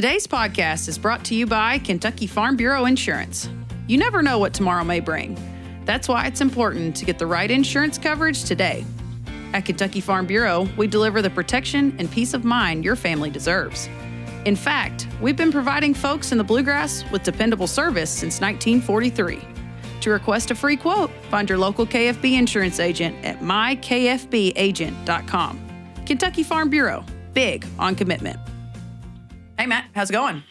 Today's podcast is brought to you by Kentucky Farm Bureau Insurance. You never know what tomorrow may bring. That's why it's important to get the right insurance coverage today. At Kentucky Farm Bureau, we deliver the protection and peace of mind your family deserves. In fact, we've been providing folks in the bluegrass with dependable service since 1943. To request a free quote, find your local KFB insurance agent at mykfbagent.com. Kentucky Farm Bureau, big on commitment. Hey Matt, how's it going?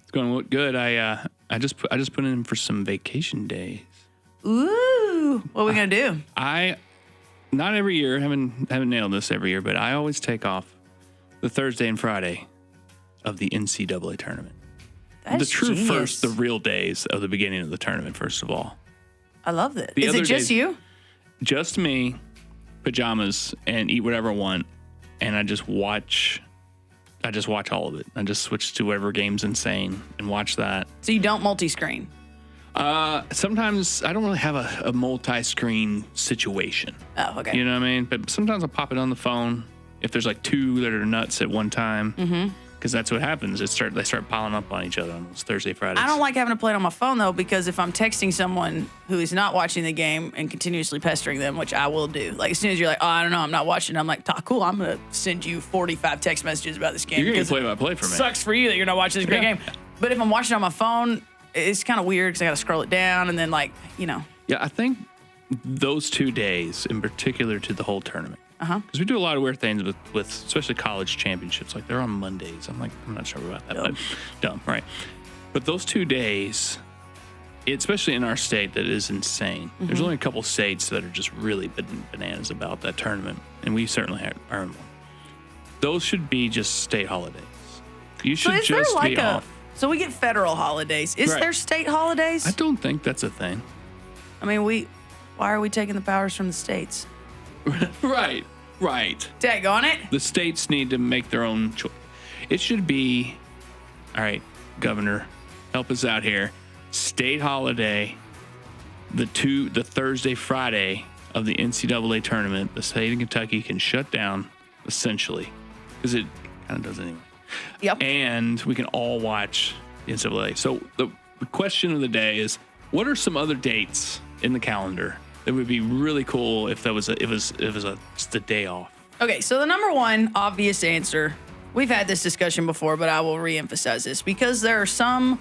It's going good. I just put in for some vacation days. Ooh, what are we gonna do? Not every year, haven't nailed this every year, but I always take off the Thursday and Friday of the NCAA tournament. That's the true genius. first, the real days of the beginning of the tournament, first of all. I love that. The Is it other just days- you? Just me, pajamas, and eat whatever I want, and I just watch all of it. I just switch to whatever game's insane and watch that. So you don't multi-screen? Sometimes I don't really have a multi-screen situation. Oh, okay. You know what I mean? But sometimes I'll pop it on the phone if there's like two that are nuts at one time. Mm-hmm. Because that's what happens. They start piling up on each other on those Thursday, Fridays. I don't like having to play it on my phone, though, because if I'm texting someone who is not watching the game and continuously pestering them, which I will do, like as soon as you're like, oh, I don't know, I'm not watching, I'm like, cool, I'm going to send you 45 text messages about this game. You're going to because play-by-play for me. Sucks for you that you're not watching this great game. But if I'm watching it on my phone, it's kind of weird because I got to scroll it down and then, like, you know. Yeah, I think those 2 days in particular to the whole tournament. Because we do a lot of weird things with especially college championships. Like they're on Mondays. I'm not sure about that, but dumb, right? But those 2 days, especially in our state, that is insane. Mm-hmm. There's only a couple states that are just really bananas about that tournament, and we certainly are in one. Those should be just state holidays. You should just be off. So we get federal holidays. Is there state holidays? I don't think that's a thing. I mean, why are we taking the powers from the states? Right. Dag on it. The states need to make their own choice. It should be, all right, Governor, help us out here. State holiday, the Thursday, Friday of the NCAA tournament, the state of Kentucky can shut down, essentially, because it kind of does anyway. Yep. And we can all watch the NCAA. So the question of the day is, what are some other dates in the calendar that would be really cool if it was just a day off? Okay, so the number one obvious answer, we've had this discussion before, but I will reemphasize this because there are some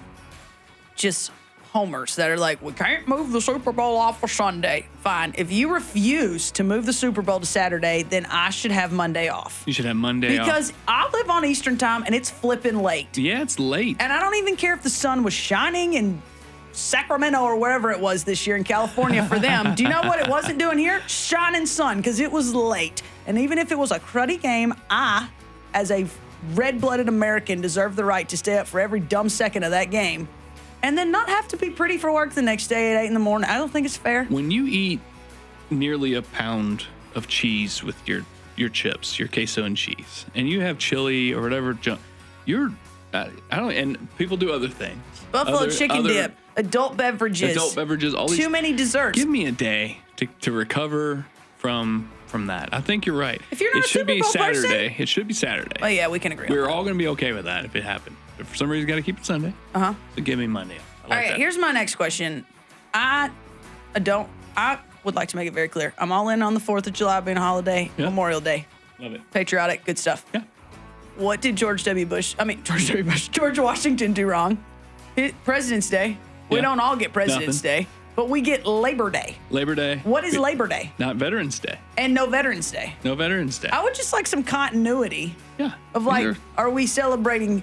just homers that are like, we can't move the Super Bowl off for Sunday. Fine. If you refuse to move the Super Bowl to Saturday, then I should have Monday off. You should have Monday off. Because I live on Eastern time and it's flipping late. Yeah, it's late. And I don't even care if the sun was shining in Sacramento or wherever it was this year in California for them. Do you know what it wasn't doing here? Shining sun, because it was late. And even if it was a cruddy game, I, as a red-blooded American, deserve the right to stay up for every dumb second of that game and then not have to be pretty for work the next day at 8 in the morning. I don't think it's fair. When you eat nearly a pound of cheese with your chips, your queso and cheese, and you have chili or whatever junk, and people do other things. Buffalo chicken dip, adult beverages, all these. Too many desserts. Give me a day to recover from that. I think you're right. If you're not it a should Super be Bowl Saturday. person? It should be Saturday. Oh yeah, we can agree. We're all going to be okay with that if it happened. But for some reason, got to keep it Sunday. So give me Monday. I like that. Here's my next question. I would like to make it very clear. I'm all in on the 4th of July being a holiday, Memorial Day. Love it. Patriotic, good stuff. Yeah. What did George Washington do wrong? President's Day. We don't all get President's Day, but we get Labor Day. Labor Day. What is Labor Day? Not Veterans Day. And no Veterans Day. No Veterans Day. I would just like some continuity. Yeah. Of like, are we celebrating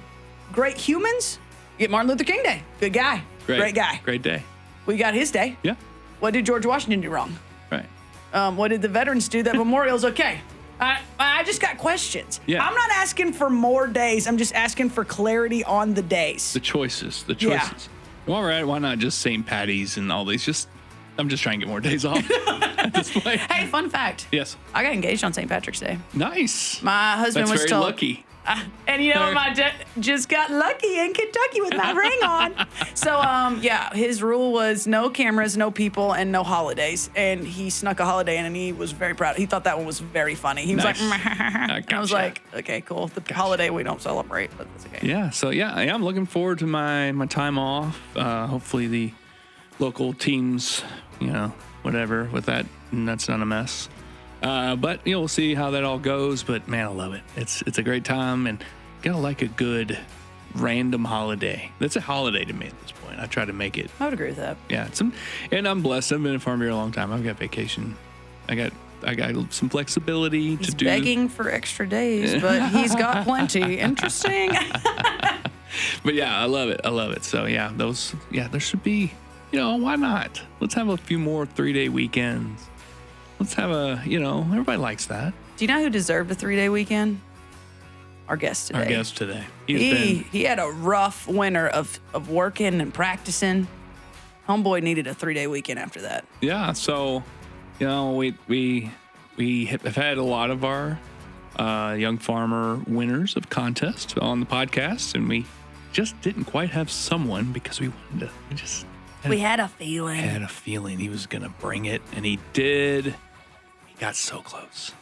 great humans? You get Martin Luther King Day. Good guy. Great guy. Great day. We got his day. Yeah. What did George Washington do wrong? Right. What did the veterans do that Memorial's okay? I just got questions. Yeah. I'm not asking for more days. I'm just asking for clarity on the days. The choices. Yeah. All right. Why not just St. Patty's and all these? I'm just trying to get more days off at this point. Hey, fun fact. Yes. I got engaged on St. Patrick's Day. Nice. My husband That's was very told. lucky. And I just got lucky in Kentucky with my ring on. So, his rule was no cameras, no people, and no holidays. And he snuck a holiday in, and he was very proud. He thought that one was very funny. He was like, and I was like, okay, cool. The holiday we don't celebrate, but that's okay. Yeah, so I'm looking forward to my time off. Hopefully the local teams, whatever with that, and that's not a mess. But we'll see how that all goes. But man, I love it. It's a great time, and gotta like a good random holiday. That's a holiday to me at this point. I try to make it. I would agree with that. Yeah, and I'm blessed. I've been in Farm Bureau a long time. I've got vacation. I got some flexibility to do. He's begging for extra days, but he's got plenty. Interesting. But yeah, I love it. So yeah, there should be. Why not? Let's have a few more 3-day weekends. Let's have everybody likes that. Do you know who deserved a 3-day weekend? Our guest today. He had a rough winter of working and practicing. Homeboy needed a 3-day weekend after that. Yeah, so, we have had a lot of our young farmer winners of contests on the podcast, and we just didn't quite have someone because we wanted to. We had a feeling. Had a feeling he was going to bring it, and he did. Got so close.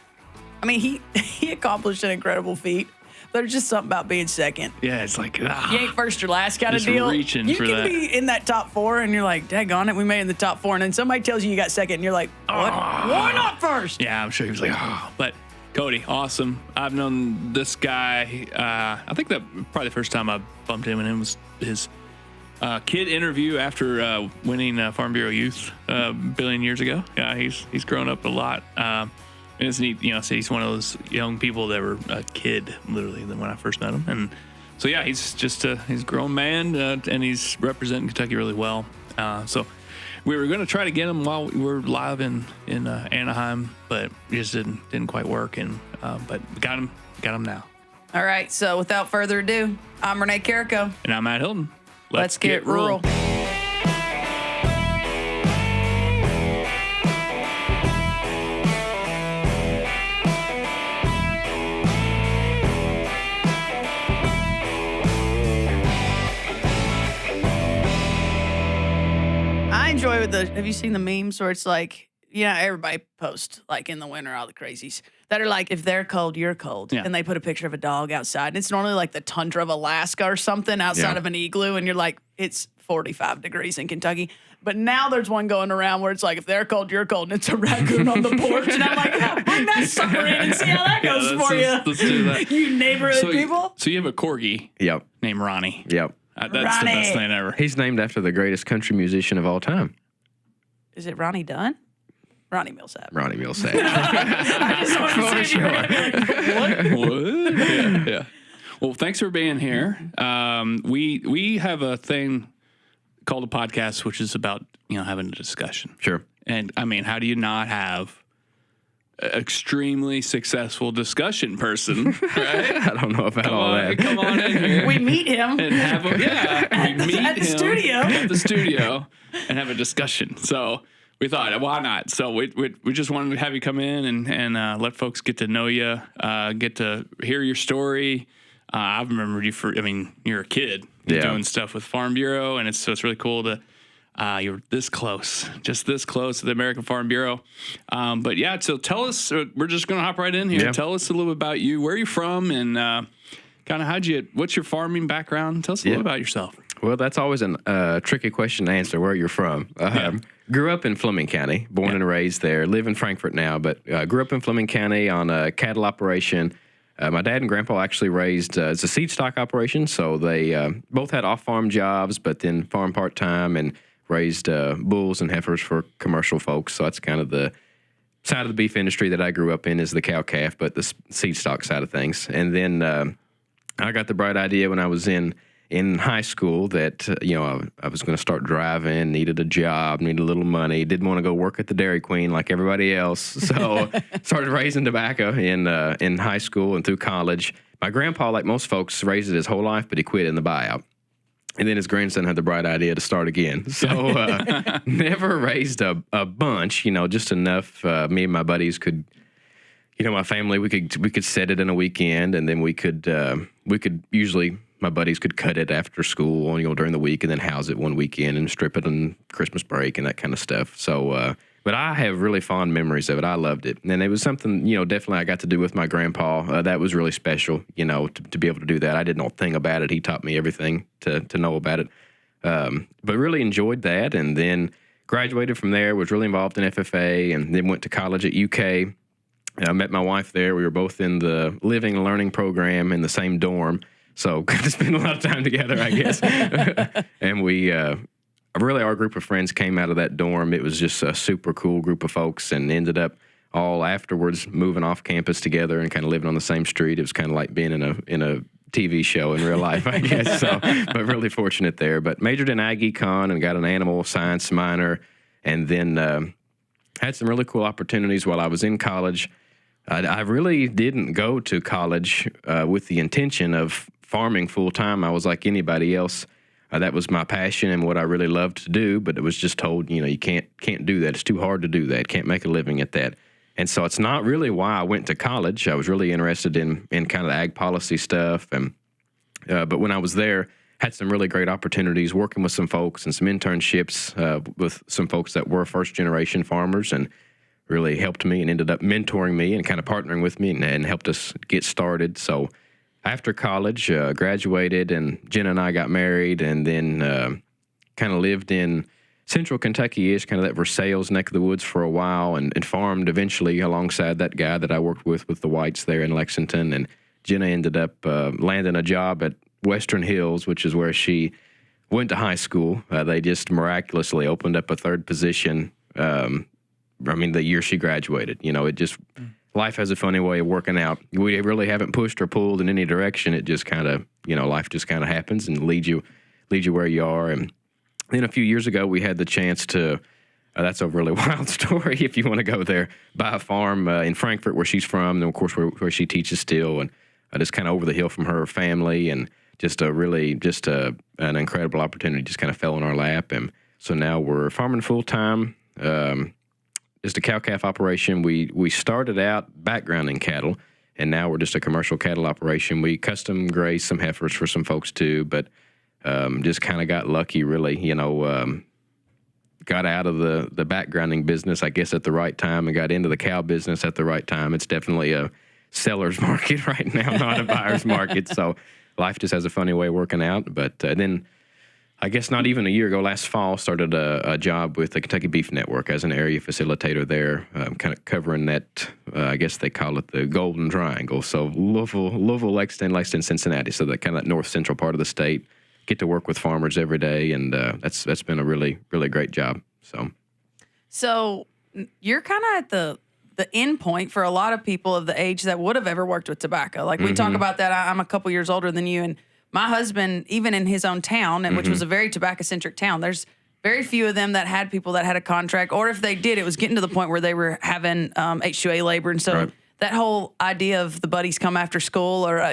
I mean, he accomplished an incredible feat. There's just something about being second. Yeah, it's like, you ain't first or last kind of deal. You can be in that top 4, and you're like, daggone it, we made it in the top 4. And then somebody tells you got second, and you're like, what? Why not first? Yeah, I'm sure he was like, But Cody, awesome. I've known this guy. I think that probably the first time I bumped him, and it was his kid interview after winning Farm Bureau Youth a billion years ago. Yeah, he's grown up a lot. And it's neat, so he's one of those young people that were a kid, literally, when I first met him. And so, yeah, he's just he's a grown man, and he's representing Kentucky really well. So we were going to try to get him while we were live in Anaheim, but it just didn't quite work. And but we got him now. All right, so without further ado, I'm Renee Carrico. And I'm Matt Hilton. Let's get rural. I enjoy have you seen the memes where it's like, everybody posts like in the winter, all the crazies that are like, if they're cold, you're cold. Yeah. And they put a picture of a dog outside. And it's normally like the tundra of Alaska or something outside of an igloo. And you're like, it's 45 degrees in Kentucky. But now there's one going around where it's like, if they're cold, you're cold. And it's a raccoon on the porch. And I'm like, bring that sucker in and see how that goes for you. Let's do that. You neighborhood people. So you have a corgi named Ronnie. Yep. That's Ronnie. The best thing ever. He's named after the greatest country musician of all time. Is it Ronnie Dunn? Ronnie Millsap. Ronnie Millsap. I just want to see what? Yeah. Well, thanks for being here. We have a thing called a podcast, which is about having a discussion. Sure. And I mean, how do you not have an extremely successful discussion person? Right? I don't know about all that. Come on in here. We meet him and have him. Yeah, we meet at the studio. At the studio and have a discussion. So. We thought, why not? So we just wanted to have you come in and let folks get to know you, get to hear your story. I've remembered you you're a kid doing stuff with Farm Bureau, and it's really cool to you're just this close to the American Farm Bureau. But yeah, so tell us. We're just gonna hop right in here. Yeah. Tell us a little bit about you, where you're from, and kind of what's your farming background? Tell us a little about yourself. Well, that's always a tricky question to answer, where you're from. Grew up in Fleming County, born and raised there. Live in Frankfort now, but grew up in Fleming County on a cattle operation. My dad and grandpa actually raised, it's a seed stock operation, so they both had off-farm jobs, but then farm part-time and raised bulls and heifers for commercial folks. So that's kind of the side of the beef industry that I grew up in, is the cow-calf, but the seed stock side of things. And then I got the bright idea when I was in high school that, I was going to start driving, needed a job, needed a little money, didn't want to go work at the Dairy Queen like everybody else. So started raising tobacco in high school and through college. My grandpa, like most folks, raised it his whole life, but he quit in the buyout. And then his grandson had the bright idea to start again. So never raised a bunch, just enough me and my buddies could my family, we could set it in a weekend, and then we could usually, my buddies could cut it after school, during the week, and then house it one weekend and strip it on Christmas break and that kind of stuff. So, but I have really fond memories of it. I loved it. And it was something, definitely I got to do with my grandpa. That was really special, to be able to do that. I didn't know a thing about it. He taught me everything to know about it. But really enjoyed that, and then graduated from there, was really involved in FFA, and then went to college at UK. I met my wife there. We were both in the living and learning program in the same dorm, so got to spend a lot of time together, I guess. And we, really, our group of friends came out of that dorm. It was just a super cool group of folks, and ended up all afterwards moving off campus together and kind of living on the same street. It was kind of like being in a TV show in real life, I guess. So, but really fortunate there. But majored in ag econ and got an animal science minor, and then had some really cool opportunities while I was in college. I really didn't go to college with the intention of farming full time. I was like anybody else. That was my passion and what I really loved to do. But it was just told, you can't do that. It's too hard to do that. Can't make a living at that. And so it's not really why I went to college. I was really interested in kind of the ag policy stuff. And but when I was there, had some really great opportunities working with some folks and some internships with some folks that were first-generation farmers, and really helped me and ended up mentoring me and kind of partnering with me and helped us get started. So after college, graduated, and Jenna and I got married, and then kind of lived in Central Kentucky-ish, kind of that Versailles neck of the woods for a while, and farmed eventually alongside that guy that I worked with the whites there in Lexington. And Jenna ended up landing a job at Western Hills, which is where she went to high school. They just miraculously opened up a third position, the year she graduated. It just, life has a funny way of working out. We really haven't pushed or pulled in any direction. It just kind of, life just kind of happens and leads you where you are. And then a few years ago, we had the chance to, that's a really wild story if you want to go there, buy a farm in Frankfurt where she's from, and of course where she teaches still, and just kind of over the hill from her family, and just an incredible opportunity just kind of fell in our lap. And so now we're farming full time, just a cow-calf operation. We started out backgrounding cattle, and now we're just a commercial cattle operation. We custom graze some heifers for some folks too, but just kind of got lucky, really, got out of the backgrounding business, I guess, at the right time, and got into the cow business at the right time. It's definitely a seller's market right now, not a buyer's market. So life just has a funny way of working out. But then I guess not even a year ago, last fall, started a job with the Kentucky Beef Network as an area facilitator there, kind of covering that, I guess they call it the Golden Triangle. So Louisville, Lexington, Cincinnati. So that kind of that north central part of the state. Get to work with farmers every day, and that's been a really, really great job. So you're kind of at the end point for a lot of people of the age that would have ever worked with tobacco. Like we talk about that. I'm a couple years older than you, and my husband, even in his own town, and which was a very tobacco-centric town, there's very few of them that had people that had a contract, or if they did, it was getting to the point where they were having H-2A labor, and so. Right. That whole idea of the buddies come after school, or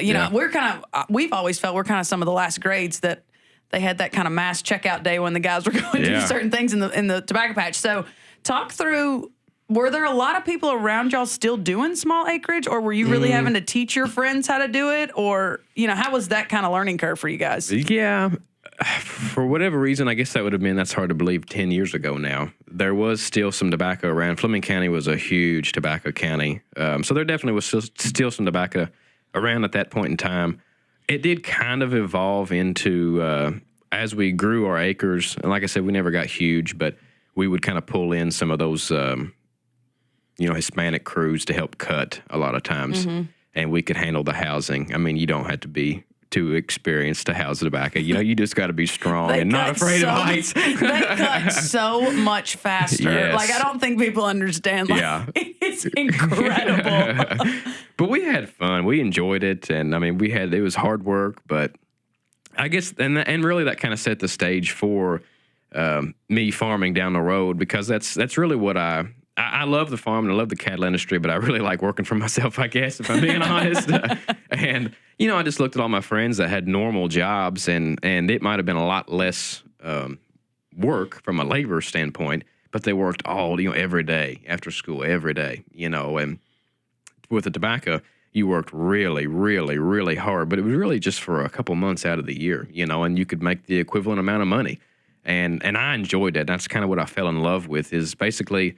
we've always felt we're kind of some of the last grades that they had that kind of mass checkout day when the guys were going to do certain things in the tobacco patch. So talk through, were there a lot of people around y'all still doing small acreage, or were you really having to teach your friends how to do it? Or, how was that kind of learning curve for you guys? Yeah. For whatever reason, I guess that's hard to believe 10 years ago now. There was still some tobacco around. Fleming County was a huge tobacco county. So there definitely was still some tobacco around at that point in time. It did kind of evolve into, as we grew our acres, and like I said, we never got huge, but we would kind of pull in some of those, Hispanic crews to help cut a lot of times. And we could handle the housing. I mean, you don't have to be too experienced to house tobacco. You just got to be strong and not afraid of heights. They cut so much faster. Yes. Like, I don't think people understand. Like, it's incredible. But we had fun. We enjoyed it. And I mean, it was hard work, but I guess, and really that kind of set the stage for me farming down the road, because that's really what I love the farm and I love the cattle industry, but I really like working for myself, I guess, if I'm being honest. And, I just looked at all my friends that had normal jobs, and it might have been a lot less work from a labor standpoint, but they worked every day after school, every day, and with the tobacco, you worked really, really, really hard, but it was really just for a couple months out of the year, and you could make the equivalent amount of money. And I enjoyed that. That's kind of what I fell in love with, is basically,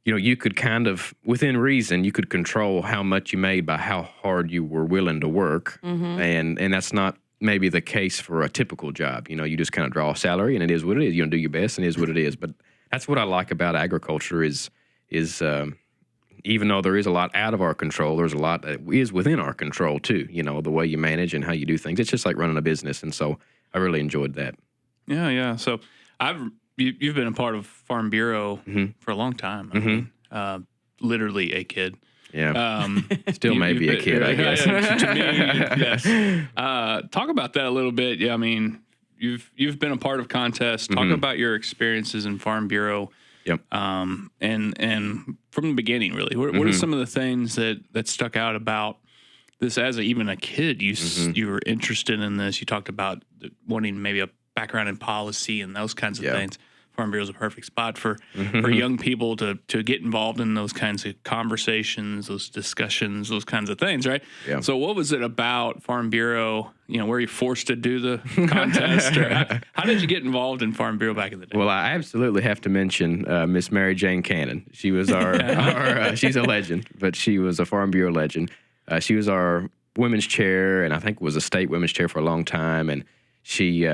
you could kind of, within reason, you could control how much you made by how hard you were willing to work. And that's not maybe the case for a typical job. You just kind of draw a salary and it is what it is. You do your best and it is what it is. But that's what I like about agriculture is even though there is a lot out of our control, there's a lot that is within our control too, the way you manage and how you do things. It's just like running a business. And so I really enjoyed that. Yeah. So you've been a part of Farm Bureau for a long time. I mean, literally a kid. Yeah. Still maybe a kid, I guess. To me, yes. Talk about that a little bit. Yeah, I mean, you've been a part of contests. Talk about your experiences in Farm Bureau. Yep. And from the beginning, really, what are some of the things that stuck out about this as even a kid? You were interested in this. You talked about wanting maybe a background in policy and those kinds of things. Farm Bureau is a perfect spot for young people to get involved in those kinds of conversations, those discussions, those kinds of things, right? Yeah. So what was it about Farm Bureau, were you forced to do the contest? Or how did you get involved in Farm Bureau back in the day? Well, I absolutely have to mention Miss Mary Jane Cannon. She was our she's a legend, but she was a Farm Bureau legend. She was our women's chair, and I think was a state women's chair for a long time, and she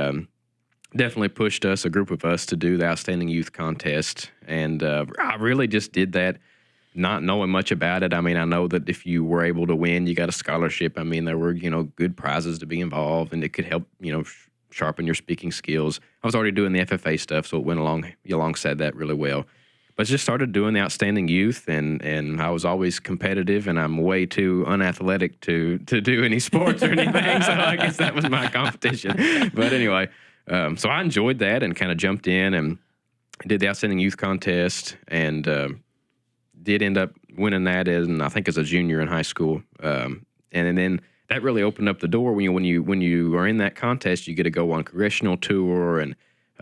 definitely pushed us, a group of us, to do the Outstanding Youth Contest. And I really just did that not knowing much about it. I mean, I know that if you were able to win, you got a scholarship. I mean, there were, good prizes to be involved, and it could help, sharpen your speaking skills. I was already doing the FFA stuff, so it went alongside that really well. But just started doing the Outstanding Youth, and I was always competitive, and I'm way too unathletic to do any sports or anything, so I guess that was my competition. But anyway, so I enjoyed that and kind of jumped in and did the Outstanding Youth Contest, and did end up winning that as a junior in high school. And then that really opened up the door. When you are in that contest, you get to go on congressional tour and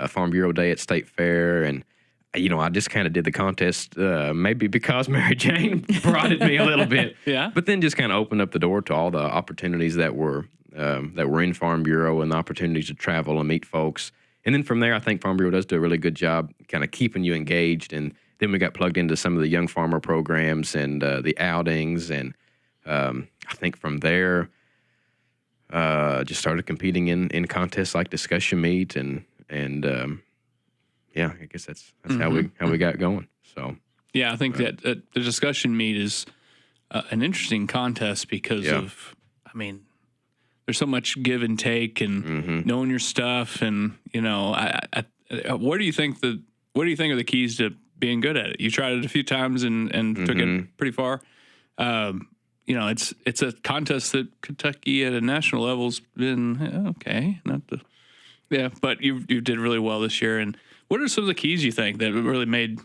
Farm Bureau Day at State Fair. And, I just kind of did the contest maybe because Mary Jane prodded me a little bit. Yeah. But then just kind of opened up the door to all the opportunities that were in Farm Bureau and the opportunities to travel and meet folks. And then from there, I think Farm Bureau does do a really good job kind of keeping you engaged. And then we got plugged into some of the young farmer programs and the outings. And I think from there, just started competing in contests like Discussion Meet. And I guess that's how we got going. So yeah, I think that the Discussion Meet is an interesting contest because of, I mean, there's so much give and take and knowing your stuff, and what do you think are the keys to being good at it? You tried it a few times and took it pretty far. It's a contest that Kentucky at a national level's been okay, but you did really well this year. And what are some of the keys you think that really made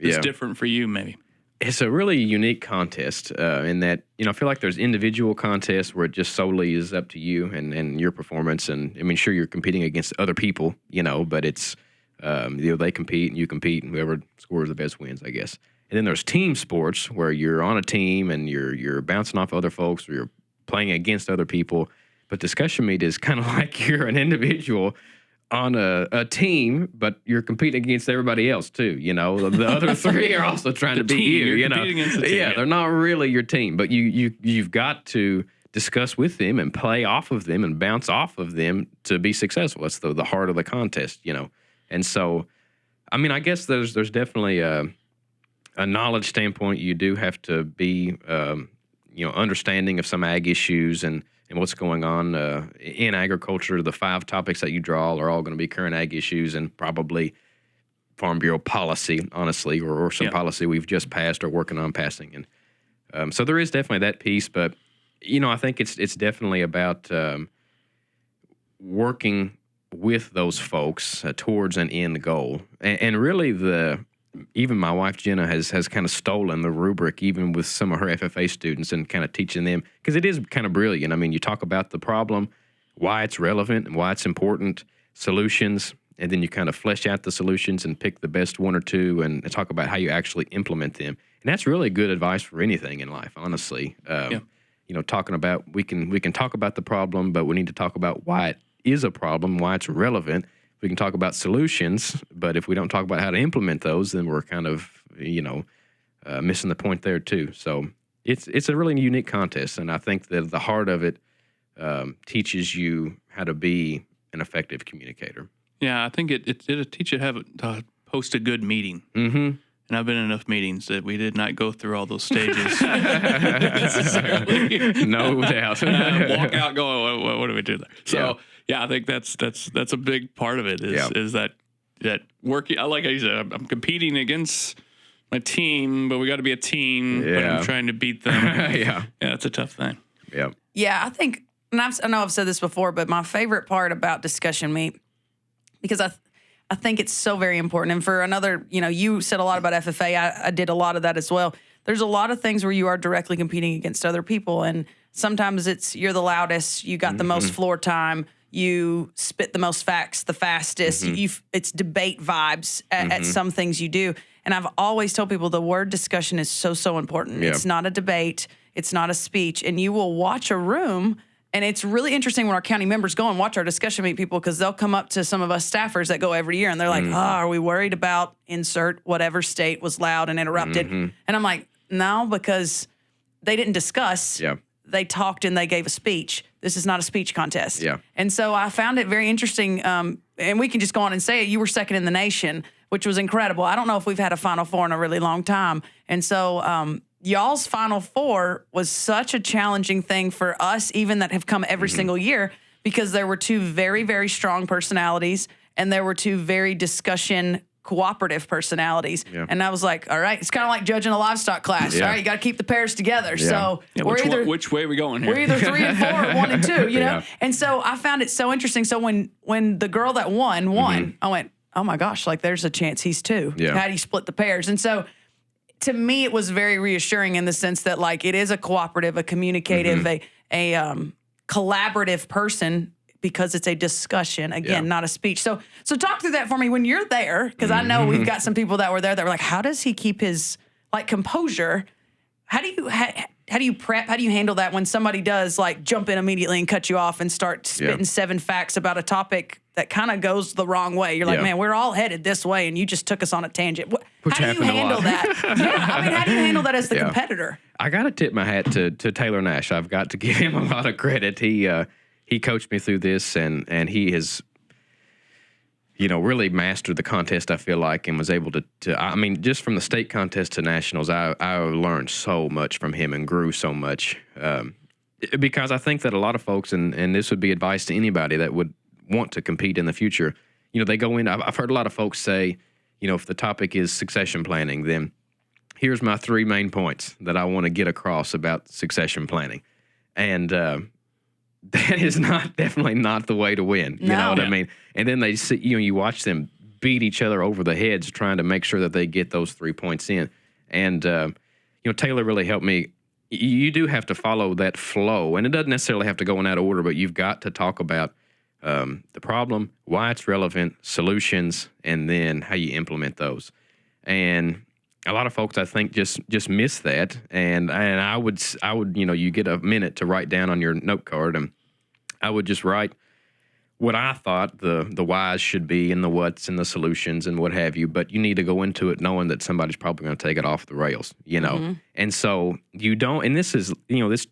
this different for you? Maybe. It's a really unique contest in that, I feel like there's individual contests where it just solely is up to you and your performance. And, I mean, sure, you're competing against other people, but it's, they compete and you compete, and whoever scores the best wins, I guess. And then there's team sports where you're on a team and you're bouncing off other folks or you're playing against other people. But Discussion Meet is kind of like you're an individual on a team, but you're competing against everybody else too. The other three are also trying to beat you. You're competing against the team. They're not really your team, but you've got to discuss with them and play off of them and bounce off of them to be successful. That's the heart of the contest, And so, I mean, I guess there's definitely a knowledge standpoint. You do have to be understanding of some ag issues and what's going on in agriculture. The 5 topics that you draw are all going to be current ag issues and probably Farm Bureau policy, honestly, or some policy we've just passed or working on passing. And so there is definitely that piece, but I think it's definitely about working with those folks towards an end goal. And really even my wife, Jenna, has kind of stolen the rubric, even with some of her FFA students, and kind of teaching them, because it is kind of brilliant. I mean, you talk about the problem, why it's relevant and why it's important, solutions, and then you kind of flesh out the solutions and pick the best one or two and talk about how you actually implement them. And that's really good advice for anything in life, honestly. Talking about, we can talk about the problem, but we need to talk about why it is a problem, why it's relevant. We can talk about solutions, but if we don't talk about how to implement those, then we're kind of, missing the point there too. So it's a really unique contest, and I think that the heart of it teaches you how to be an effective communicator. Yeah, I think it'll teach you how to host a good meeting. Mm-hmm. And I've been in enough meetings that we did not go through all those stages necessarily. No doubt. Walk out going, what do we do there? So, I think that's a big part of it is that working. Like I said, I'm competing against my team, but we got to be a team. Yeah. But I'm trying to beat them. Yeah, it's a tough thing. Yeah. Yeah, I think, and I know I've said this before, but my favorite part about discussion meet, because I think it's so very important. And for another, you said a lot about FFA. I did a lot of that as well. There's a lot of things where you are directly competing against other people. And sometimes it's you're the loudest, you got the most floor time, you spit the most facts the fastest. It's debate vibes at some things you do. And I've always told people the word discussion is so important. Yeah. It's not a debate. It's not a speech. And you will watch a room. And it's really interesting when our county members go and watch our discussion meet people, because they'll come up to some of us staffers that go every year and they're like, are we worried about insert whatever state was loud and interrupted? And I'm like, no, because they didn't discuss. Yeah. They talked and they gave a speech. This is not a speech contest. Yeah. And so I found it very interesting. And we can just go on and say it. You were second in the nation, which was incredible. I don't know if we've had a Final Four in a really long time. And so, y'all's Final Four was such a challenging thing for us, even that have come every single year, because there were two very, very strong personalities and there were two very discussion cooperative personalities. Yeah. And I was like, all right, it's kind of like judging a livestock class. Yeah. All right, you got to keep the pairs together. Yeah. So which way are we going here? We're either 3 and 4 or 1 and 2, you know? Yeah. And so I found it so interesting. So when the girl that won, I went, oh my gosh, like there's a chance he's 2. Yeah. How do you split the pairs? And so to me, it was very reassuring in the sense that like it is a cooperative, a communicative, a collaborative person, because it's a discussion, again, not a speech. So talk through that for me when you're there, because I know we've got some people that were there that were like, how does he keep his like composure? How do you prep? How do you handle that when somebody does like jump in immediately and cut you off and start spitting 7 facts about a topic that kind of goes the wrong way? You're like, man, we're all headed this way, and you just took us on a tangent. How do you handle that? I mean, how do you handle that as the competitor? I got to tip my hat to Taylor Nash. I've got to give him a lot of credit. He coached me through this, and he has, really mastered the contest, I feel like, and was able to I mean, just from the state contest to nationals, I learned so much from him and grew so much. Because I think that a lot of folks, and this would be advice to anybody that would want to compete in the future, they go in, I've heard a lot of folks say, if the topic is succession planning, then here's my 3 main points that I want to get across about succession planning. And that is definitely not the way to win. You know what I mean? And then they see, you watch them beat each other over the heads trying to make sure that they get those 3 points in. And, Taylor really helped me. You do have to follow that flow, and it doesn't necessarily have to go in that order, but you've got to talk about the problem, why it's relevant, solutions, and then how you implement those. And a lot of folks, I think, just miss that. And I would, you get a minute to write down on your note card, and I would just write what I thought the whys should be and the whats and the solutions and what have you. But you need to go into it knowing that somebody's probably going to take it off the rails, And so you don't, and this is,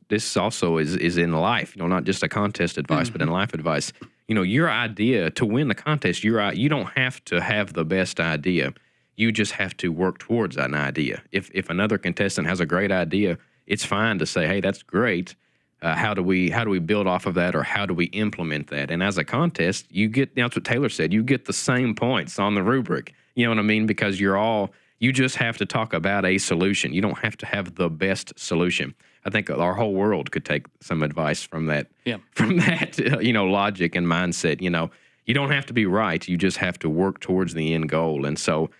this also is in life, not just a contest advice, but in life advice. Your idea to win the contest, you don't have to have the best idea. You just have to work towards an idea. If another contestant has a great idea, it's fine to say, hey, that's great. How do we build off of that, or how do we implement that? And as a contest, you get, that's what Taylor said, you get the same points on the rubric. You know what I mean? Because you just have to talk about a solution. You don't have to have the best solution. I think our whole world could take some advice from that. Yeah. From that, logic and mindset. You don't have to be right. You just have to work towards the end goal. And so,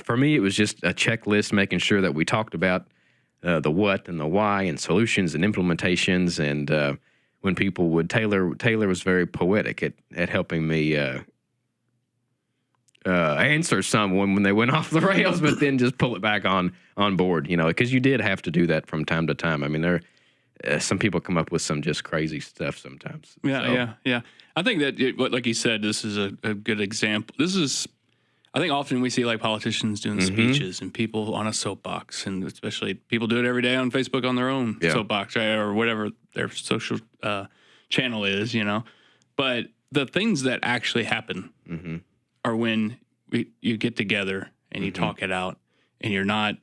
for me, it was just a checklist, making sure that we talked about the what and the why and solutions and implementations. And when people would, Taylor was very poetic at helping me answer someone when they went off the rails, but then just pull it back on board, because you did have to do that from time to time. I mean, some people come up with some just crazy stuff sometimes. Yeah. I think that, like you said, this is a good example. I think often we see like politicians doing speeches and people on a soapbox, and especially people do it every day on Facebook on their own soapbox, right, or whatever their social channel is, But the things that actually happen are when you get together and you talk it out, and you're not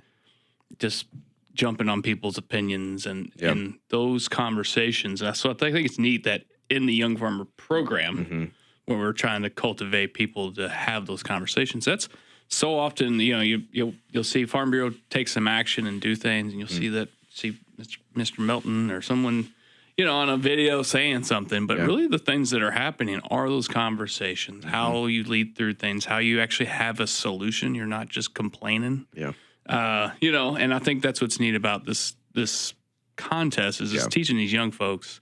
just jumping on people's opinions and those conversations. So I think it's neat that in the Young Farmer program, when we're trying to cultivate people to have those conversations, that's so often, you'll see Farm Bureau take some action and do things, and you'll see Mr. Melton or someone, on a video saying something, but really the things that are happening are those conversations, how you lead through things, how you actually have a solution. You're not just complaining. Yeah. And I think that's what's neat about this contest is just teaching these young folks,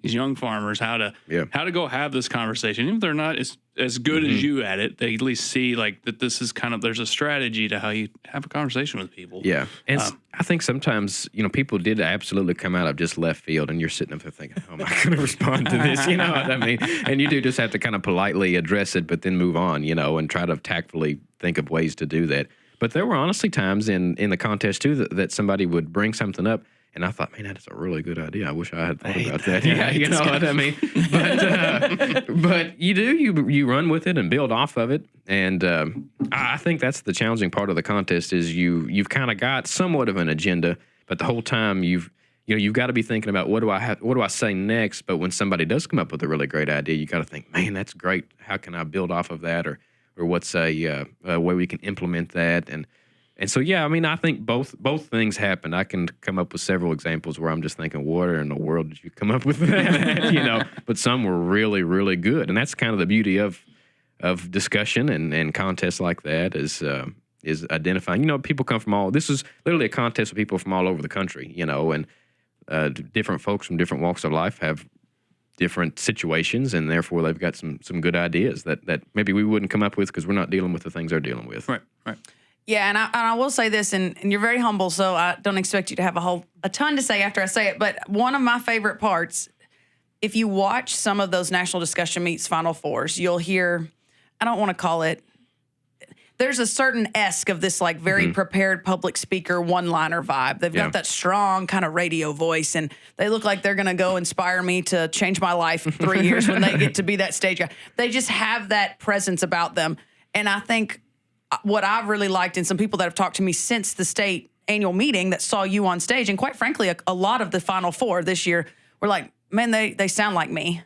these young farmers, how to go have this conversation. Even if they're not as good as you at it, they at least see like that this is there's a strategy to how you have a conversation with people. Yeah. And I think sometimes, people did absolutely come out of just left field, and you're sitting up there thinking, how am I going to respond to this? You know what I mean? And you do just have to kind of politely address it, but then move on, and try to tactfully think of ways to do that. But there were honestly times in the contest, too, that somebody would bring something up, and I thought, man, that is a really good idea. I wish I had thought about that. Yeah, you know what I mean? But you run with it and build off of it. And I think that's the challenging part of the contest is you've kind of got somewhat of an agenda, but the whole time you've got to be thinking about what do I say next? But when somebody does come up with a really great idea, you got to think, man, that's great. How can I build off of that? Or what's a way we can implement that? And so, yeah, I mean, I think both things happen. I can come up with several examples where I'm just thinking, what in the world did you come up with that? But some were really, really good. And that's kind of the beauty of discussion and contests like that is identifying, people come from this is literally a contest with people from all over the country, and different folks from different walks of life have different situations, and therefore they've got some good ideas that maybe we wouldn't come up with because we're not dealing with the things they're dealing with. Right. Yeah, and I will say this, and you're very humble, so I don't expect you to have a ton to say after I say it, but one of my favorite parts, if you watch some of those National Discussion Meets Final Fours, you'll hear, I don't want to call it, there's a certain esque of this like very prepared public speaker one-liner vibe. They've got that strong kind of radio voice, and they look like they're going to go inspire me to change my life in 3 years when they get to be that stage guy. They just have that presence about them, and I think what I've really liked, and some people that have talked to me since the state annual meeting that saw you on stage, and quite frankly, a lot of the Final Four this year were like, man, they sound like me.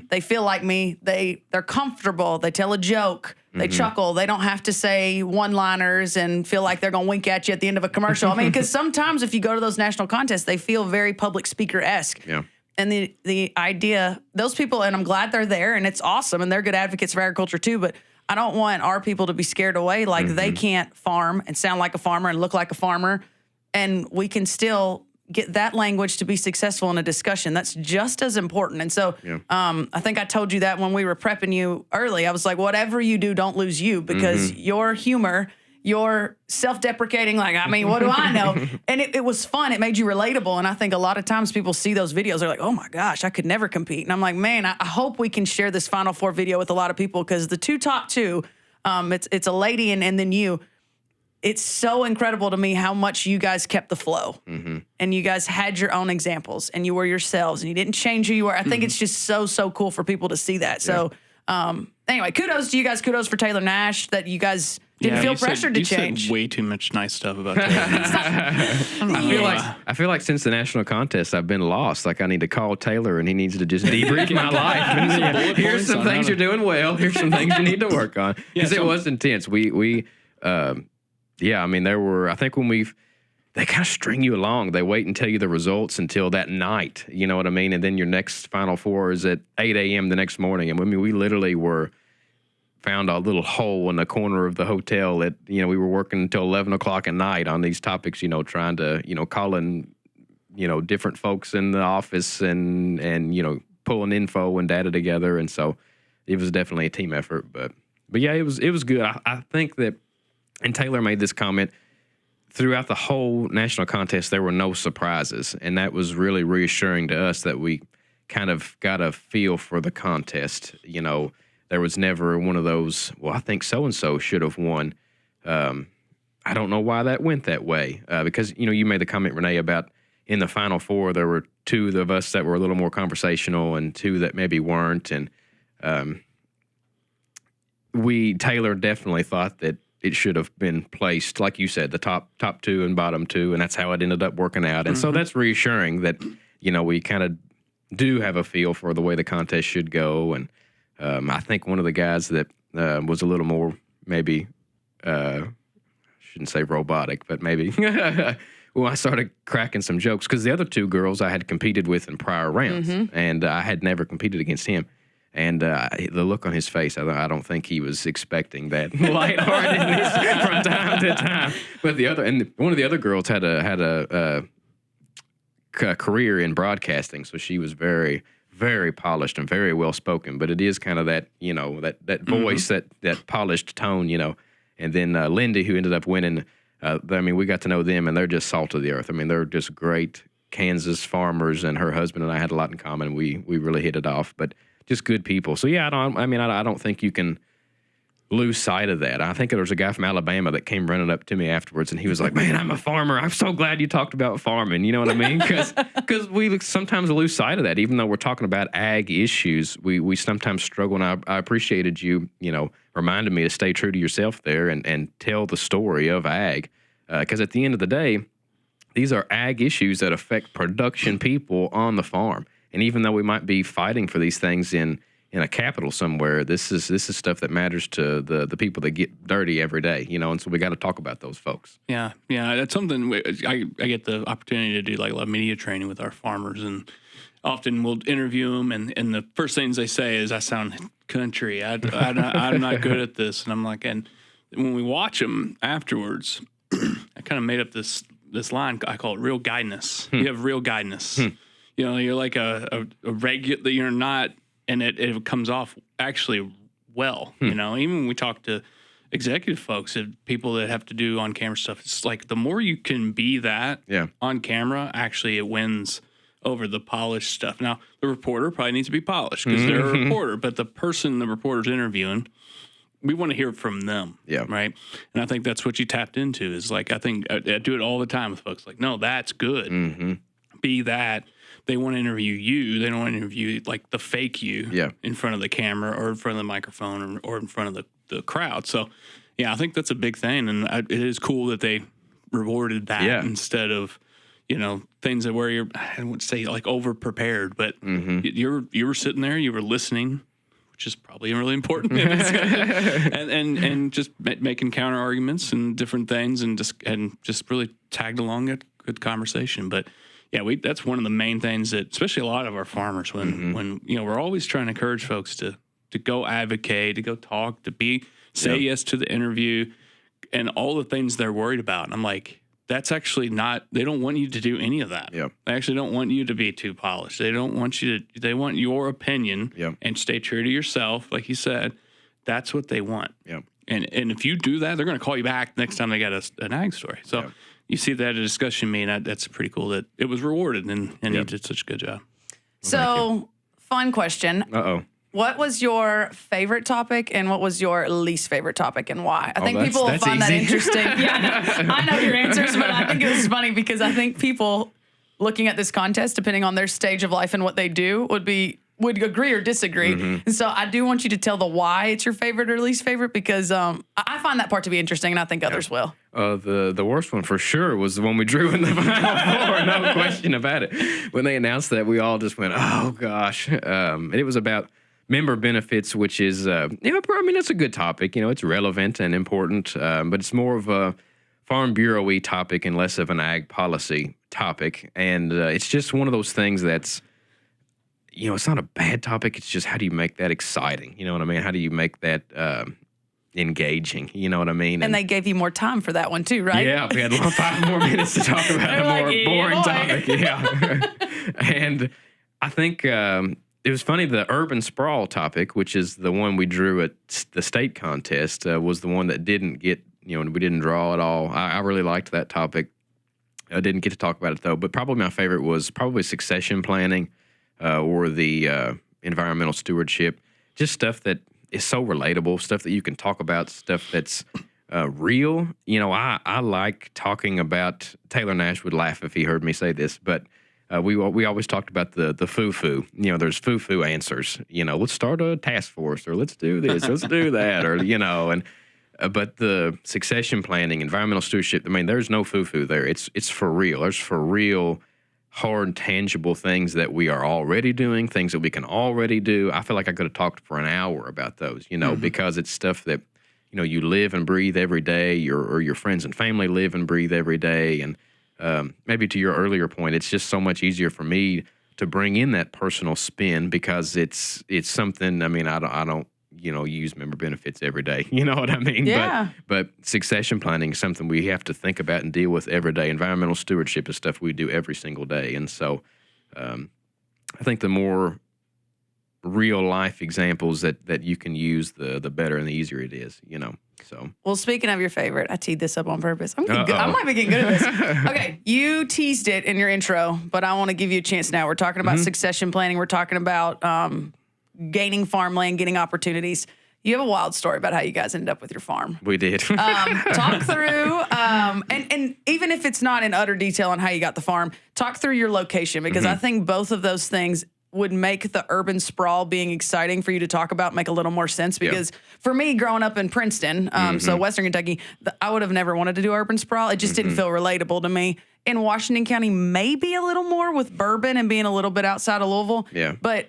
They feel like me. They're comfortable. They tell a joke. They chuckle. They don't have to say one-liners and feel like they're going to wink at you at the end of a commercial. I mean, because sometimes if you go to those national contests, they feel very public speaker-esque. Yeah. And the idea, those people, and I'm glad they're there, and it's awesome, and they're good advocates for agriculture too, but I don't want our people to be scared away like they can't farm and sound like a farmer and look like a farmer, and we can still get that language to be successful in a discussion. That's just as important. And so I think I told you that when we were prepping you early. I was like, whatever you do, don't lose you, because your humor, your self-deprecating, like, I mean, what do I know? And it was fun. It made you relatable. And I think a lot of times people see those videos, they're like, oh my gosh, I could never compete. And I'm like, man, I hope we can share this Final Four video with a lot of people, because the top two, it's a lady and then you. It's so incredible to me how much you guys kept the flow, and you guys had your own examples, and you were yourselves, and you didn't change who you were. I think it's just so cool for people to see that. So anyway, kudos to you guys. Kudos for Taylor Nash that you guys didn't feel pressured to change. You said way too much nice stuff about Taylor. I feel like since the national contest, I've been lost. Like I need to call Taylor, and he needs to just debrief my life. And here's some things you're doing well. Here's some things you need to work on. Because it was intense. Yeah, I mean, there were, I think they kind of string you along. They wait and tell you the results until that night, you know what I mean? And then your next Final Four is at 8 a.m. the next morning. And I mean, we literally found a little hole in the corner of the hotel that, we were working until 11 o'clock at night on these topics, trying to, call in, different folks in the office and pulling info and data together. And so it was definitely a team effort, but But yeah, it was good. I think that, and Taylor made this comment, throughout the whole national contest, there were no surprises. And that was really reassuring to us that we kind of got a feel for the contest. You know, there was never one of those, well, I think so-and-so should have won. I don't know why that went that way. Because, you know, you made the comment, Renee, about in the Final Four, there were two of us that were a little more conversational and two that maybe weren't. And Taylor definitely thought that it should have been placed, like you said, the top two and bottom two, and that's how it ended up working out. And so that's reassuring that, you know, we kind of do have a feel for the way the contest should go. And I think one of the guys that was a little more maybe, shouldn't say robotic, but maybe, well, I started cracking some jokes because the other two girls I had competed with in prior rounds, and I had never competed against him. And the look on his face, I don't think he was expecting that lightheartedness from time to time. But one of the other girls had a career in broadcasting, so she was very, very polished and very well spoken. But it is kind of that, you know, that voice, that polished tone, you know. And then Lindy, who ended up winning. I mean, we got to know them, and they're just salt of the earth. I mean, they're just great Kansas farmers, and her husband and I had a lot in common. We really hit it off, but just good people. So yeah, I don't think you can lose sight of that. I think there was a guy from Alabama that came running up to me afterwards, and he was like, "Man, I'm a farmer. I'm so glad you talked about farming." You know what I mean? Because we sometimes lose sight of that. Even though we're talking about ag issues, we sometimes struggle. And I appreciated you, you know, reminded me to stay true to yourself there and tell the story of ag. Because at the end of the day, these are ag issues that affect production people on the farm. And even though we might be fighting for these things in a capital somewhere, this is stuff that matters to the people that get dirty every day, you know. And so we got to talk about those folks. Yeah, that's something I get the opportunity to do, like a lot of media training with our farmers, and often we'll interview them, and the first things they say is, "I sound country. I'm not good at this." And I'm like, and when we watch them afterwards, I kind of made up this line. I call it real guyness. You have real guyness. You know, you're like a regular. You're not, and it comes off actually well. You know, even when we talk to executive folks and people that have to do on camera stuff, it's like the more you can be that on camera, actually it wins over the polished stuff. Now, the reporter probably needs to be polished because they're a reporter, but the person the reporter's interviewing, we want to hear from them. Yeah. Right. And I think that's what you tapped into is like, I think I do it all the time with folks like, no, that's good. Be that. They want to interview you. They don't want to interview like the fake you in front of the camera or in front of the microphone or in front of the crowd. So, yeah, I think that's a big thing. And it is cool that they rewarded that instead of, you know, things that where you're, I wouldn't say like over prepared, but you were sitting there, you were listening, which is probably really important, and just making counter arguments and different things, and just really tagged along a good conversation. But yeah, that's one of the main things that, especially a lot of our farmers, when you know, we're always trying to encourage folks to go advocate, to go talk, to say yes to the interview, and all the things they're worried about. And I'm like, that's actually not. They don't want you to do any of that. They actually don't want you to be too polished. They don't want you to. They want your opinion and stay true to yourself, like you said. That's what they want. And if you do that, they're going to call you back next time they got an ag story. So. You see that at a discussion meeting, that's pretty cool that it was rewarded, and you did such a good job. So, fun question. What was your favorite topic, and what was your least favorite topic, and why? I think people will find that interesting. I know your answers, but I think it was funny because I think people looking at this contest, depending on their stage of life and what they do, would agree or disagree. And so I do want you to tell the why it's your favorite or least favorite, because I find that part to be interesting, and I think others will. The worst one for sure was the one we drew in the Final Four, no question about it. When they announced that, we all just went, oh, gosh. And it was about member benefits, which is, it's a good topic. You know, it's relevant and important, but it's more of a Farm Bureau-y topic and less of an ag policy topic. And it's just one of those things that's, you know, it's not a bad topic. It's just, how do you make that exciting? You know what I mean? How do you make that engaging? You know what I mean? And they gave you more time for that one too, right? Yeah, we had 5 more minutes to talk about a more boring topic. Yeah. And I think it was funny. The urban sprawl topic, which is the one we drew at the state contest, was the one that didn't get, we didn't draw at all. I really liked that topic. I didn't get to talk about it though, but probably my favorite was probably succession planning or the environmental stewardship. Just stuff that is so relatable, stuff that you can talk about, stuff that's real. I like talking about, Taylor Nash would laugh if he heard me say this, but we always talked about the foo-foo. There's foo-foo answers. Let's start a task force, or let's do this, let's do that, or, but the succession planning, environmental stewardship, there's no foo-foo there. It's for real. There's for real, hard, tangible things that we are already doing, things that we can already do. I feel like I could have talked for an hour about those, because it's stuff that, you live and breathe every day, or your friends and family live and breathe every day. And maybe to your earlier point, it's just so much easier for me to bring in that personal spin because it's something, I don't use member benefits every day. You know what I mean? Yeah. But succession planning is something we have to think about and deal with every day. Environmental stewardship is stuff we do every single day. And so I think the more real life examples that you can use, the better and the easier it is, So. Well, speaking of your favorite, I teed this up on purpose. I might be getting good at this. Okay, you teased it in your intro, but I want to give you a chance now. We're talking about succession planning. We're talking about gaining farmland, getting opportunities. You have a wild story about how you guys ended up with your farm. We did. Talk through, and even if it's not in utter detail on how you got the farm, talk through your location, because I think both of those things would make the urban sprawl being exciting for you to talk about make a little more sense. Because for me, growing up in Princeton, so Western Kentucky, I would have never wanted to do urban sprawl. It just didn't feel relatable to me. In Washington County, maybe a little more with Bourbon and being a little bit outside of Louisville. Yeah. But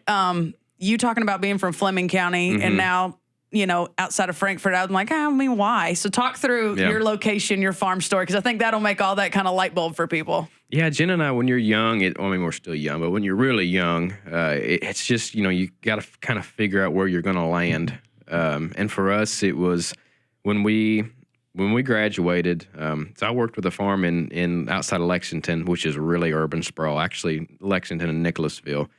you talking about being from Fleming County and now, outside of Frankfort, I'm like, why? So talk through your location, your farm story, because I think that'll make all that kind of light bulb for people. Yeah, Jen and I, when you're young, we're still young, but when you're really young, it's just, you got to kind of figure out where you're going to land. And for us, it was when we graduated. So I worked with a farm in outside of Lexington, which is really urban sprawl, actually Lexington and Nicholasville.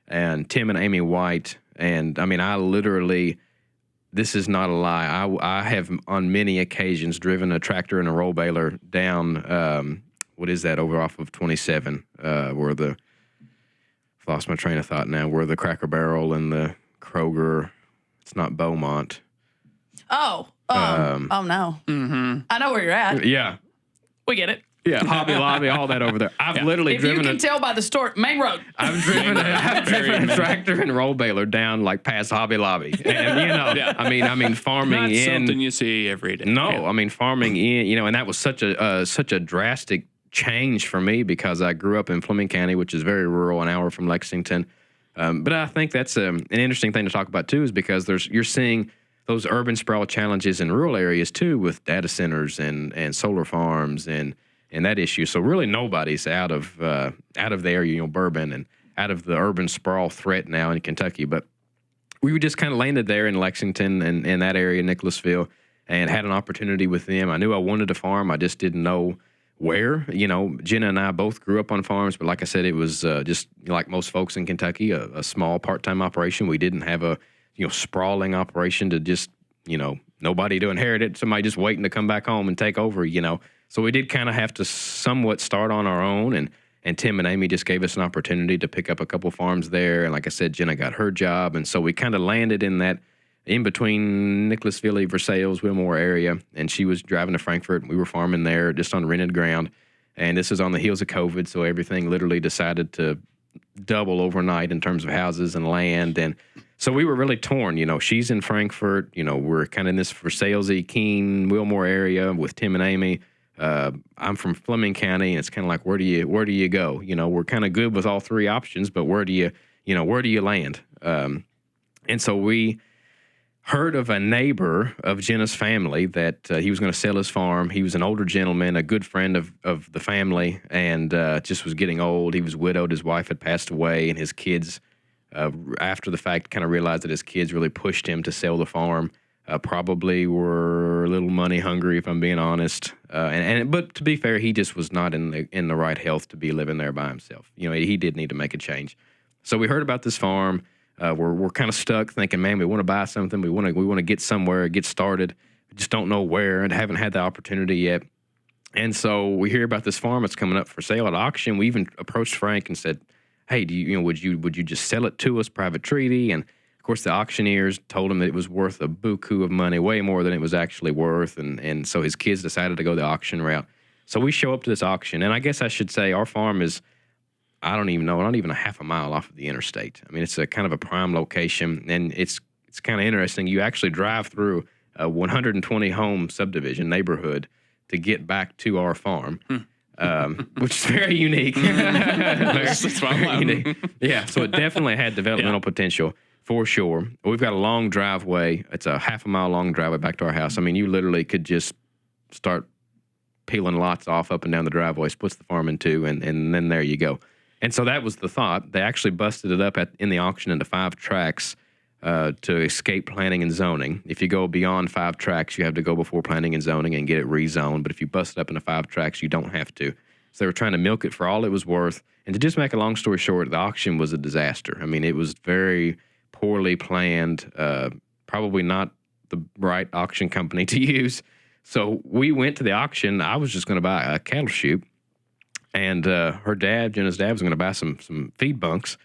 And Tim and Amy White, and I literally, this is not a lie, I have on many occasions driven a tractor and a roll baler down, what is that, over off of 27, where I've lost my train of thought now, where the Cracker Barrel and the Kroger, it's not Beaumont. Oh no. Mm-hmm. I know where you're at. Yeah. We get it. Yeah, Hobby Lobby, all that over there. I've literally driven. If you can tell by the store, main road. I've driven a tractor and roll baler down like past Hobby Lobby, and farming Not in something you see every day. No, farming in, and that was such a drastic change for me because I grew up in Fleming County, which is very rural, an hour from Lexington. But I think that's an interesting thing to talk about too, is because you're seeing those urban sprawl challenges in rural areas too, with data centers and solar farms and that issue. So really nobody's out of the area, Bourbon, and out of the urban sprawl threat now in Kentucky. But we just kind of landed there in Lexington and in that area, Nicholasville, and had an opportunity with them. I knew I wanted to farm. I just didn't know where. Jenna and I both grew up on farms, but like I said, it was just like most folks in Kentucky, a small part-time operation. We didn't have a sprawling operation to just, nobody to inherit it, somebody just waiting to come back home and take over, So we did kind of have to somewhat start on our own, and Tim and Amy just gave us an opportunity to pick up a couple farms there. And like I said, Jenna got her job, and so we kind of landed in that in between Nicholasville, Versailles, Wilmore area, and she was driving to Frankfort. We were farming there just on rented ground, and this is on the heels of COVID, so everything literally decided to double overnight in terms of houses and land, and so we were really torn. She's in Frankfort. We're kind of in this Versailles, Keene, Wilmore area with Tim and Amy. I'm from Fleming County, and it's kind of like, where do you go? We're kind of good with all three options, but where do you land? And so we heard of a neighbor of Jenna's family that he was going to sell his farm. He was an older gentleman, a good friend of the family, and just was getting old. He was widowed. His wife had passed away, and his kids, after the fact, kind of realized that his kids really pushed him to sell the farm. Probably were a little money hungry, if I'm being honest. But to be fair, he just was not in the right health to be living there by himself. He did need to make a change. So we heard about this farm. We're kind of stuck thinking, man, we want to buy something. We want to get somewhere, get started. We just don't know where and haven't had the opportunity yet. And so we hear about this farm that's coming up for sale at auction. We even approached Frank and said, hey, would you just sell it to us, private treaty? And of course, the auctioneers told him that it was worth a buku of money, way more than it was actually worth. And so his kids decided to go the auction route. So we show up to this auction, and I guess I should say our farm is, I don't even know, not even a half a mile off of the interstate. I mean, it's a kind of a prime location, and it's kind of interesting. You actually drive through a 120 home subdivision neighborhood to get back to our farm, which is very unique. very unique. Yeah, so it definitely had developmental potential for sure. We've got a long driveway. It's a half a mile long driveway back to our house. I mean, you literally could just start peeling lots off up and down the driveway, splits the farm in two, and then there you go. And so that was the thought. They actually busted it up in the auction into 5 tracts to escape planning and zoning. If you go beyond 5 tracts, you have to go before planning and zoning and get it rezoned. But if you bust it up into 5 tracts, you don't have to. So they were trying to milk it for all it was worth. And to just make a long story short, the auction was a disaster. I mean, it was very poorly planned, probably not the right auction company to use. So we went to the auction. I was just going to buy a cattle chute, and her dad, Jenna's dad, was going to buy some feed bunks.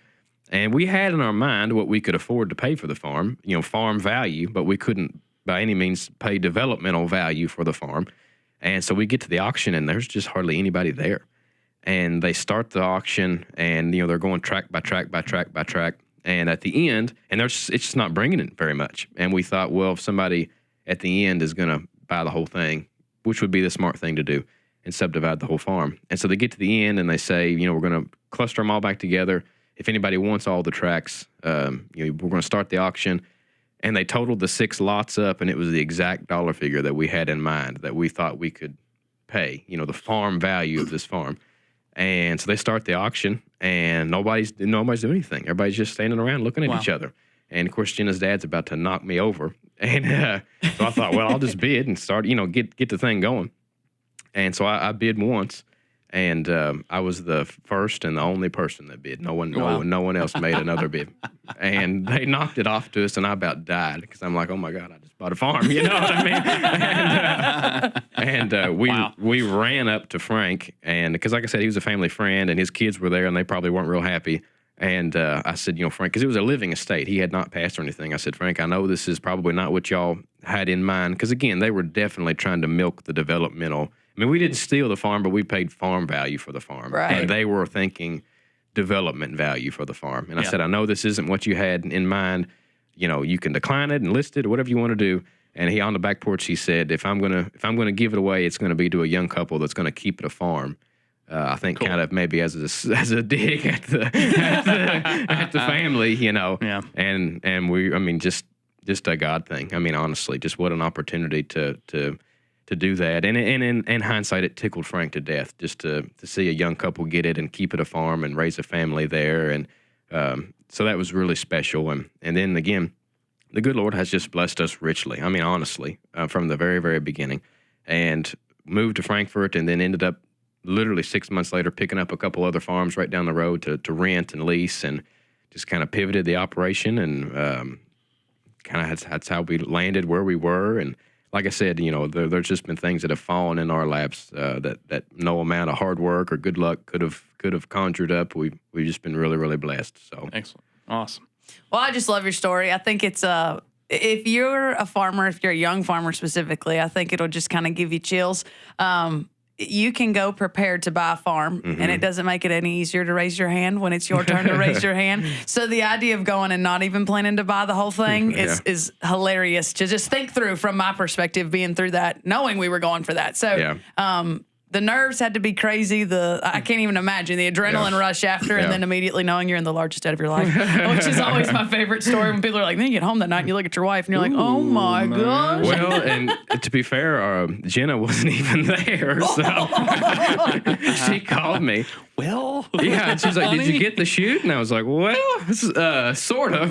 And we had in our mind what we could afford to pay for the farm, farm value, but we couldn't by any means pay developmental value for the farm. And so we get to the auction, and there's just hardly anybody there. And they start the auction, and they're going track by track by track by track. And at the end, it's just not bringing in very much. And we thought, well, if somebody at the end is going to buy the whole thing, which would be the smart thing to do, and subdivide the whole farm. And so they get to the end and they say, we're going to cluster them all back together. If anybody wants all the tracts, we're going to start the auction. And they totaled the 6 lots up, and it was the exact dollar figure that we had in mind that we thought we could pay, the farm value of this farm. And so they start the auction, and nobody's doing anything. Everybody's just standing around looking at each other. And, of course, Jenna's dad's about to knock me over. And so I thought, well, I'll just bid and start, get the thing going. And so I bid once, and I was the first and the only person that bid. No one else made another bid. And they knocked it off to us, and I about died because I'm like, oh, my God, I just bought a farm. You know what I mean? We ran up to Frank, and because, like I said, he was a family friend, and his kids were there, and they probably weren't real happy. And I said, Frank, because it was a living estate. He had not passed or anything. I said, Frank, I know this is probably not what y'all had in mind. Because, again, they were definitely trying to milk the developmental. I mean, we didn't steal the farm, but we paid farm value for the farm. Right. And they were thinking development value for the farm. And I said, I know this isn't what you had in mind. You can decline it and list it, whatever you want to do. And he, on the back porch, he said, if I'm gonna give it away, it's going to be to a young couple that's going to keep it a farm. I think kind of maybe as a dig at the family, Yeah. And we, I mean, just a God thing. I mean, honestly, just what an opportunity to do that. And in hindsight, it tickled Frank to death just to see a young couple get it and keep it a farm and raise a family there. And so that was really special. And then again, the good Lord has just blessed us richly. I mean, honestly, from the very, very beginning. And moved to Frankfort, and then ended up literally 6 months later picking up a couple other farms right down the road to rent and lease, and just kind of pivoted the operation, and kind of that's how we landed where we were. And like I said, there's just been things that have fallen in our laps that no amount of hard work or good luck could have conjured up. We've just been really, really blessed. So excellent, awesome. Well, I just love your story. I think it's if you're a farmer, if you're a young farmer specifically, I think it'll just kind of give you chills. You can go prepared to buy a farm, and it doesn't make it any easier to raise your hand when it's your turn to raise your hand. So the idea of going and not even planning to buy the whole thing is hilarious to just think through from my perspective, being through that, knowing we were going for that. So the nerves had to be crazy. I can't even imagine the adrenaline rush after, and then immediately knowing you're in the largest day of your life, which is always my favorite story when people are like, then you get home that night and you look at your wife and you're like, oh my gosh. Well, and to be fair, Jenna wasn't even there. So she called me well, yeah. And she's like, did you get the shoot? And I was like, well, sort of.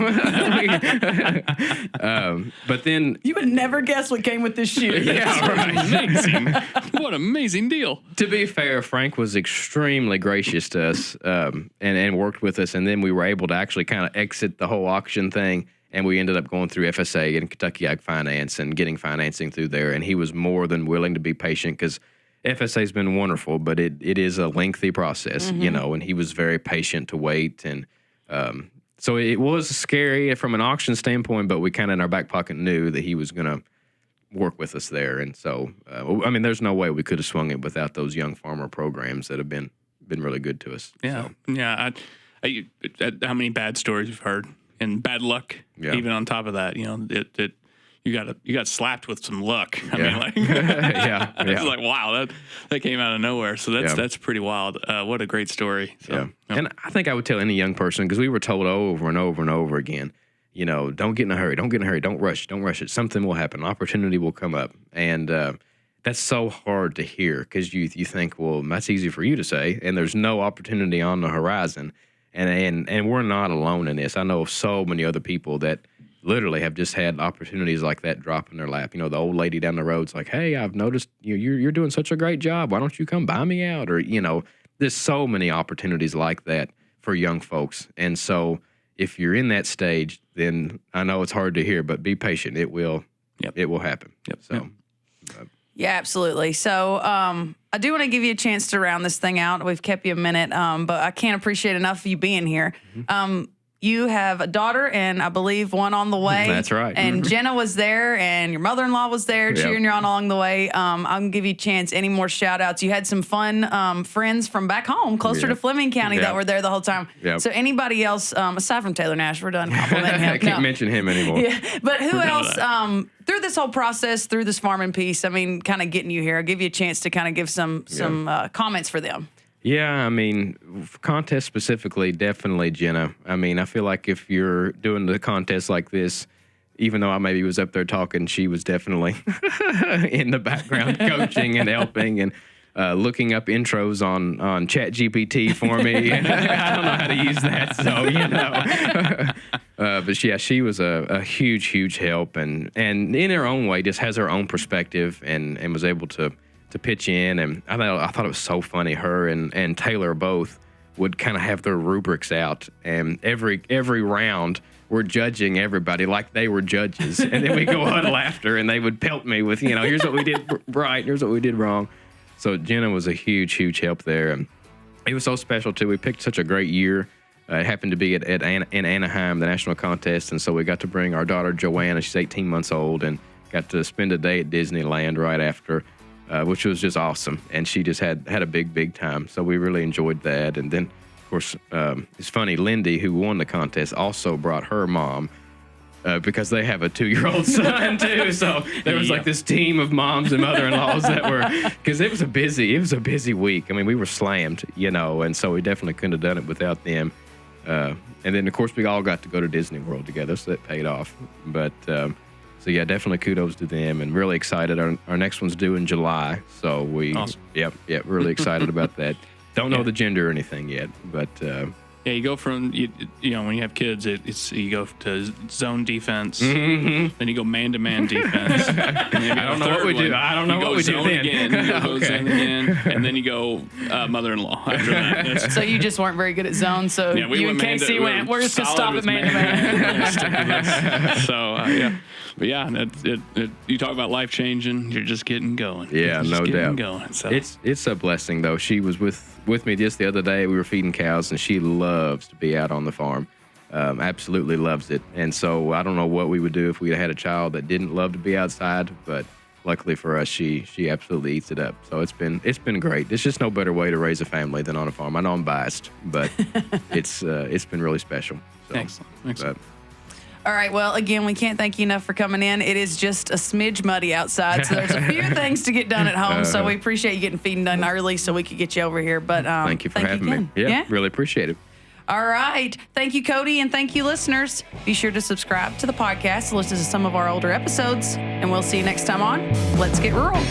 But then You would never guess what came with this shoe. yeah, right. amazing. What an amazing deal. To be fair, Frank was extremely gracious to us and worked with us. And then we were able to actually kind of exit the whole auction thing. And we ended up going through FSA and Kentucky Ag Finance and getting financing through there. And he was more than willing to be patient because FSA has been wonderful, but it is a lengthy process, you know, and he was very patient to wait. And so it was scary from an auction standpoint, but we kind of in our back pocket knew that he was going to work with us there. And so, I mean, there's no way we could have swung it without those young farmer programs that have been really good to us. Yeah. So. Yeah. How many bad stories we've heard and bad luck, even on top of that, you know, you got slapped with some luck. I mean, like, it's like, wow, that came out of nowhere. So that's pretty wild. What a great story. So, And I think I would tell any young person, because we were told over and over and over again, you know, don't get in a hurry, don't rush it. Something will happen. Opportunity will come up. And that's so hard to hear because you think, well, that's easy for you to say, and there's no opportunity on the horizon. And we're not alone in this. I know of so many other people that literally have just had opportunities like that drop in their lap. You know, the old lady down the road's like, hey, I've noticed you're doing such a great job. Why don't you come buy me out? Or, you know, there's so many opportunities like that for young folks. And so if you're in that stage, then I know it's hard to hear, but be patient. It will happen. So. Yeah, absolutely. So I do want to give you a chance to round this thing out. We've kept you a minute, but I can't appreciate enough of you being here. You have a daughter and I believe one on the way. That's right. And Jenna was there and your mother-in-law was there cheering you on along the way. I'm going to give you a chance. Any more shout outs? You had some fun friends from back home, closer to Fleming County that were there the whole time. So anybody else, aside from Taylor Nash, we're done complimenting him. I can't mention him anymore. But who else, through this whole process, through this farming piece, I mean, kind of getting you here, I'll give you a chance to kind of give some comments for them. Yeah, I mean, contest specifically, definitely Jenna. I mean, I feel like if you're doing the contest like this, even though I maybe was up there talking, she was definitely in the background coaching and helping and looking up intros on ChatGPT for me. I don't know how to use that, so, you know. But yeah, she was a huge help and in her own way just has her own perspective and was able to pitch in, and I thought it was so funny. Her and Taylor both would kind of have their rubrics out, and every round we're judging everybody like they were judges, and then we go huddle after, and they would pelt me with, you know, here's what we did right, here's what we did wrong. So Jenna was a huge help there, and it was so special too. We picked such a great year. It happened to be in Anaheim, the national contest, and so we got to bring our daughter Joanna. She's 18 months old, and got to spend a day at Disneyland right after. Which was just awesome. And she just had a big time. So we really enjoyed that. And then, of course, it's funny, Lindy, who won the contest, also brought her mom because they have a 2-year-old son, too. So there was like this team of moms and mother-in-laws that were, because it was a busy week. I mean, we were slammed, you know, and so we definitely couldn't have done it without them. And then, of course, we all got to go to Disney World together, so that paid off. But so yeah, definitely kudos to them, and really excited. Our next one's due in July, so awesome. Really excited about that. Don't know the gender or anything yet, but you go from you know when you have kids, you go to zone defense, then you go man-to-man defense. I don't know what we do. I don't know what we do then. Zone again, and then you go mother-in-law after that. So you just weren't very good at zone. So you and Casey went, we're just gonna stop at man-to-man. So But yeah, you talk about life changing. You're just getting going. Yeah, no doubt. Going, so. It's a blessing though. She was with me just the other day. We were feeding cows, and she loves to be out on the farm. Absolutely loves it. And so I don't know what we would do if we had a child that didn't love to be outside. But luckily for us, she absolutely eats it up. So it's been great. There's just no better way to raise a family than on a farm. I know I'm biased, but it's been really special. So, Excellent. All right. Well, again, we can't thank you enough for coming in. It is just a smidge muddy outside, so there's a few things to get done at home. So we appreciate you getting feeding done early so we could get you over here. But thank you for having me. Yeah, really appreciate it. All right. Thank you, Cody, and thank you, listeners. Be sure to subscribe to the podcast, listen to some of our older episodes, and we'll see you next time on Let's Get Rural.